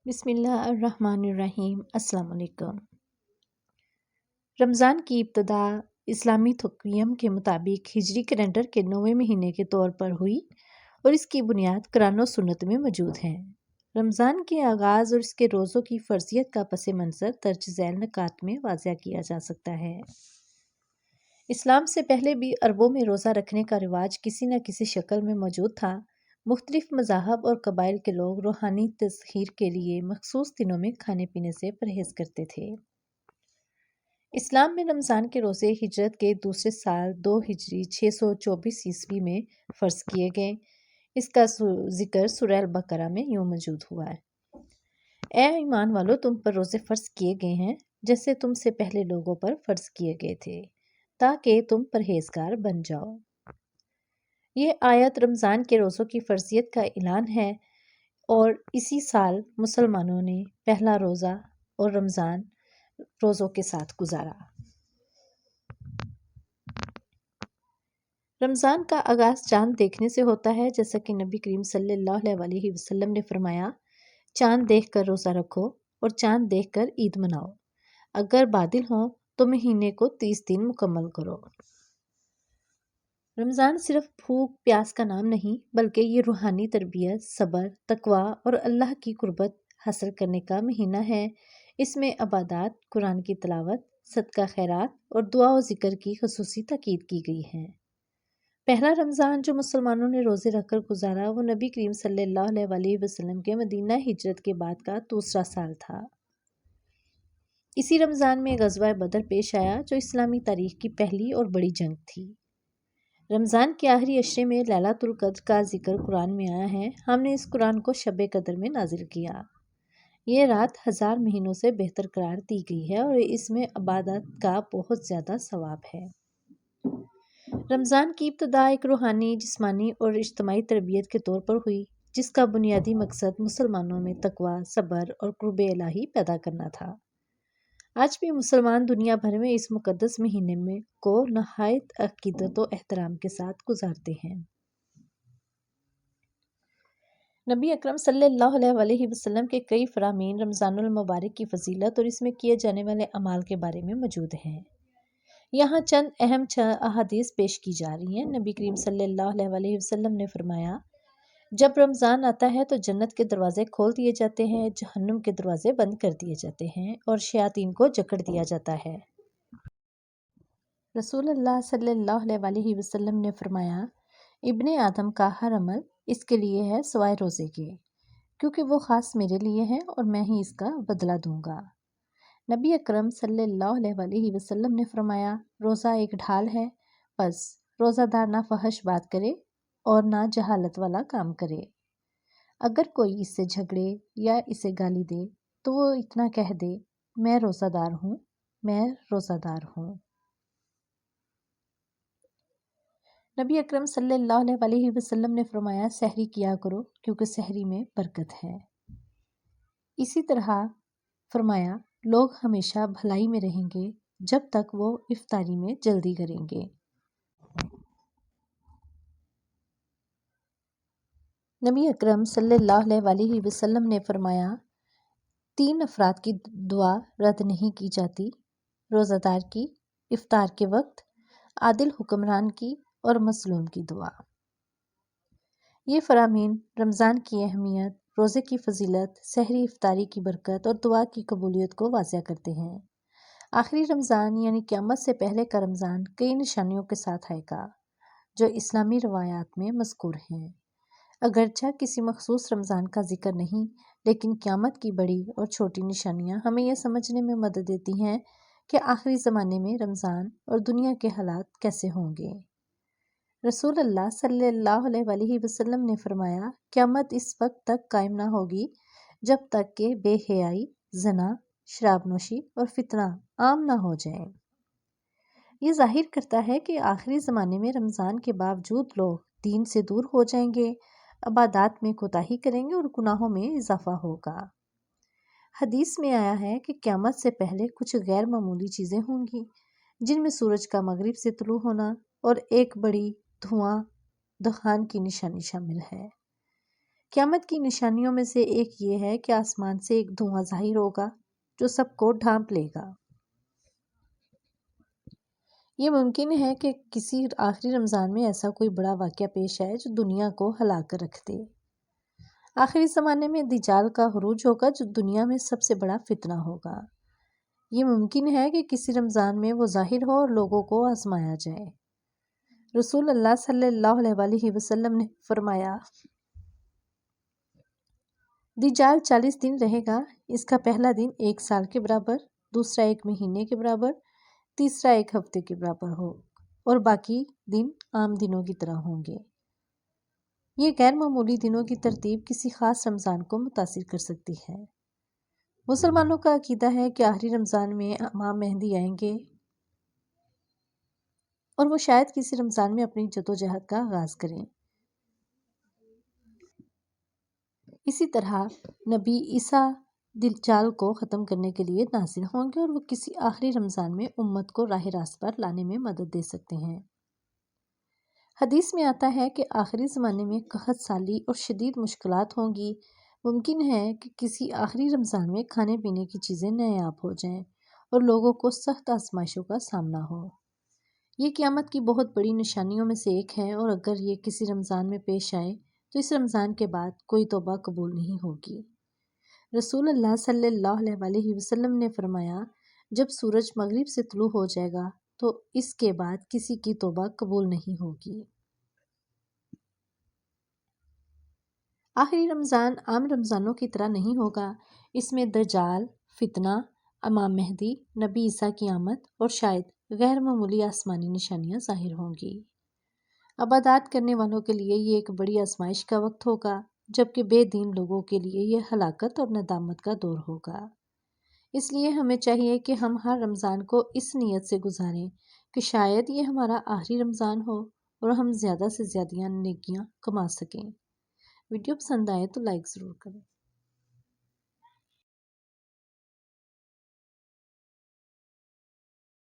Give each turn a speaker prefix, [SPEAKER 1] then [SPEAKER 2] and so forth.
[SPEAKER 1] بسم اللہ الرحمن الرحیم۔ السلام علیکم۔ رمضان کی ابتدا اسلامی تقویم کے مطابق ہجری کیلنڈر کے 9ویں مہینے کے طور پر ہوئی اور اس کی بنیاد قرآن و سنت میں موجود ہے۔ رمضان کے آغاز اور اس کے روزوں کی فرضیت کا پس منظر درج ذیل نکات میں واضح کیا جا سکتا ہے۔ اسلام سے پہلے بھی عربوں میں روزہ رکھنے کا رواج کسی نہ کسی شکل میں موجود تھا۔ مختلف مذاہب اور قبائل کے لوگ روحانی تسخیر کے لیے مخصوص دنوں میں کھانے پینے سے پرہیز کرتے تھے۔ اسلام میں رمضان کے روزے ہجرت کے دوسرے سال 2 ہجری 624 عیسوی میں فرض کیے گئے۔ اس کا ذکر سورہ البقرہ میں یوں موجود ہوا ہے: اے ایمان والو، تم پر روزے فرض کیے گئے ہیں جیسے تم سے پہلے لوگوں پر فرض کیے گئے تھے تاکہ تم پرہیزگار بن جاؤ۔ یہ آیت رمضان کے روزوں کی فرضیت کا اعلان ہے اور اسی سال مسلمانوں نے پہلا روزہ اور رمضان روزوں کے ساتھ گزارا۔ رمضان کا آغاز چاند دیکھنے سے ہوتا ہے، جیسا کہ نبی کریم صلی اللہ علیہ وسلم نے فرمایا: چاند دیکھ کر روزہ رکھو اور چاند دیکھ کر عید مناؤ، اگر بادل ہوں تو مہینے کو 30 دن مکمل کرو۔ رمضان صرف بھوک پیاس کا نام نہیں، بلکہ یہ روحانی تربیت، صبر، تقوی اور اللہ کی قربت حاصل کرنے کا مہینہ ہے۔ اس میں عبادات، قرآن کی تلاوت، صدقہ خیرات اور دعا و ذکر کی خصوصی تاکید کی گئی ہے۔ پہلا رمضان جو مسلمانوں نے روزے رکھ کر گزارا وہ نبی کریم صلی اللہ علیہ وسلم کے مدینہ ہجرت کے بعد کا دوسرا سال تھا۔ اسی رمضان میں غزوہ بدر پیش آیا، جو اسلامی تاریخ کی پہلی اور بڑی جنگ تھی۔ رمضان کے آخری عشرے میں لیلۃ القدر کا ذکر قرآن میں آیا ہے۔ ہم نے اس قرآن کو شب قدر میں نازل کیا۔ یہ رات 1000 مہینوں سے بہتر قرار دی گئی ہے اور اس میں عبادت کا بہت زیادہ ثواب ہے۔ رمضان کی ابتدا ایک روحانی، جسمانی اور اجتماعی تربیت کے طور پر ہوئی، جس کا بنیادی مقصد مسلمانوں میں تقوی، صبر اور قرب الہی پیدا کرنا تھا۔ آج بھی مسلمان دنیا بھر میں اس مقدس مہینے میں کو نہایت عقیدت و احترام کے ساتھ گزارتے ہیں۔ نبی اکرم صلی اللہ علیہ وسلم کے کئی فرامین رمضان المبارک کی فضیلت اور اس میں کیے جانے والے اعمال کے بارے میں موجود ہیں۔ یہاں چند اہم احادیث پیش کی جا رہی ہیں۔ نبی کریم صلی اللہ علیہ وسلم نے فرمایا: جب رمضان آتا ہے تو جنت کے دروازے کھول دیے جاتے ہیں، جہنم کے دروازے بند کر دیے جاتے ہیں اور شیاطین کو جکڑ دیا جاتا ہے۔ رسول اللہ صلی اللہ علیہ وسلم نے فرمایا: ابن آدم کا ہر عمل اس کے لیے ہے سوائے روزے کے، کیونکہ وہ خاص میرے لیے ہے اور میں ہی اس کا بدلہ دوں گا۔ نبی اکرم صلی اللہ علیہ وسلم نے فرمایا: روزہ ایک ڈھال ہے، بس روزہ دار نہ فحش بات کرے اور نہ جہالت والا کام کرے۔ اگر کوئی اس سے جھگڑے یا اسے گالی دے تو وہ اتنا کہہ دے: میں روزہ دار ہوں، میں روزہ دار ہوں۔ نبی اکرم صلی اللہ علیہ وسلم نے فرمایا: سحری کیا کرو کیونکہ سحری میں برکت ہے۔ اسی طرح فرمایا: لوگ ہمیشہ بھلائی میں رہیں گے جب تک وہ افطاری میں جلدی کریں گے۔ نبی اکرم صلی اللہ علیہ وسلم نے فرمایا: 3 افراد کی دعا رد نہیں کی جاتی: روزہ دار کی، افطار کے وقت، عادل حکمران کی اور مظلوم کی دعا۔ یہ فرامین رمضان کی اہمیت، روزے کی فضیلت، سحری افطاری کی برکت اور دعا کی قبولیت کو واضح کرتے ہیں۔ آخری رمضان یعنی قیامت سے پہلے کا رمضان کئی نشانیوں کے ساتھ آئے گا، جو اسلامی روایات میں مذکور ہیں۔ اگرچہ کسی مخصوص رمضان کا ذکر نہیں، لیکن قیامت کی بڑی اور چھوٹی نشانیاں ہمیں یہ سمجھنے میں مدد دیتی ہیں کہ آخری زمانے میں رمضان اور دنیا کے حالات کیسے ہوں گے۔ رسول اللہ صلی اللہ علیہ وسلم نے فرمایا: قیامت اس وقت تک قائم نہ ہوگی جب تک کہ بے حیائی، زنا، شراب نوشی اور فتنہ عام نہ ہو جائیں۔ یہ ظاہر کرتا ہے کہ آخری زمانے میں رمضان کے باوجود لوگ دین سے دور ہو جائیں گے، عبادات میں کوتاہی کریں گے اور گناہوں میں اضافہ ہوگا۔ حدیث میں آیا ہے کہ قیامت سے پہلے کچھ غیر معمولی چیزیں ہوں گی، جن میں سورج کا مغرب سے طلوع ہونا اور ایک بڑی دخان کی نشانی شامل ہے۔ قیامت کی نشانیوں میں سے ایک یہ ہے کہ آسمان سے ایک دھواں ظاہر ہوگا جو سب کو ڈھانپ لے گا۔ یہ ممکن ہے کہ کسی آخری رمضان میں ایسا کوئی بڑا واقعہ پیش آئے جو دنیا کو ہلا کر رکھ دے۔ آخری زمانے میں دجال کا عروج ہوگا جو دنیا میں سب سے بڑا فتنہ ہوگا۔ یہ ممکن ہے کہ کسی رمضان میں وہ ظاہر ہو اور لوگوں کو آزمایا جائے۔ رسول اللہ صلی اللہ علیہ وآلہ وسلم نے فرمایا، دجال 40 دن رہے گا۔ اس کا پہلا دن 1 سال کے برابر، دوسرا 1 مہینے کے برابر، تیسرا 1 ہفتے کے برابر ہو اور باقی دن عام دنوں کی طرح ہوں گے۔ یہ غیر معمولی دنوں کی ترتیب کسی خاص رمضان کو متاثر کر سکتی ہے۔ مسلمانوں کا عقیدہ ہے کہ آخری رمضان میں امام مہدی آئیں گے اور وہ شاید کسی رمضان میں اپنی جدوجہد کا آغاز کریں۔ اسی طرح نبی عیسیٰ دجال کو ختم کرنے کے لیے نازل ہوں گے اور وہ کسی آخری رمضان میں امت کو راہ راست پر لانے میں مدد دے سکتے ہیں۔ حدیث میں آتا ہے کہ آخری زمانے میں قحط سالی اور شدید مشکلات ہوں گی۔ ممکن ہے کہ کسی آخری رمضان میں کھانے پینے کی چیزیں نایاب ہو جائیں اور لوگوں کو سخت آزمائشوں کا سامنا ہو۔ یہ قیامت کی بہت بڑی نشانیوں میں سے ایک ہے اور اگر یہ کسی رمضان میں پیش آئے تو اس رمضان کے بعد کوئی توبہ قبول نہیں ہوگی۔ رسول اللہ صلی اللہ علیہ وآلہ وسلم نے فرمایا، جب سورج مغرب سے طلوع ہو جائے گا تو اس کے بعد کسی کی توبہ قبول نہیں ہوگی۔ آخری رمضان عام رمضانوں کی طرح نہیں ہوگا۔ اس میں دجال، فتنہ، امام مہدی، نبی عیسیٰ کی آمد اور شاید غیر معمولی آسمانی نشانیاں ظاہر ہوں گی۔ عبادات کرنے والوں کے لیے یہ ایک بڑی آزمائش کا وقت ہوگا، جبکہ بے دین لوگوں کے لیے یہ ہلاکت اور ندامت کا دور ہوگا۔ اس لیے ہمیں چاہیے کہ ہم ہر رمضان کو اس نیت سے گزاریں کہ شاید یہ ہمارا آخری رمضان ہو اور ہم زیادہ سے زیادہ نیکیاں کما سکیں۔ ویڈیو پسند آئے تو لائک ضرور کریں۔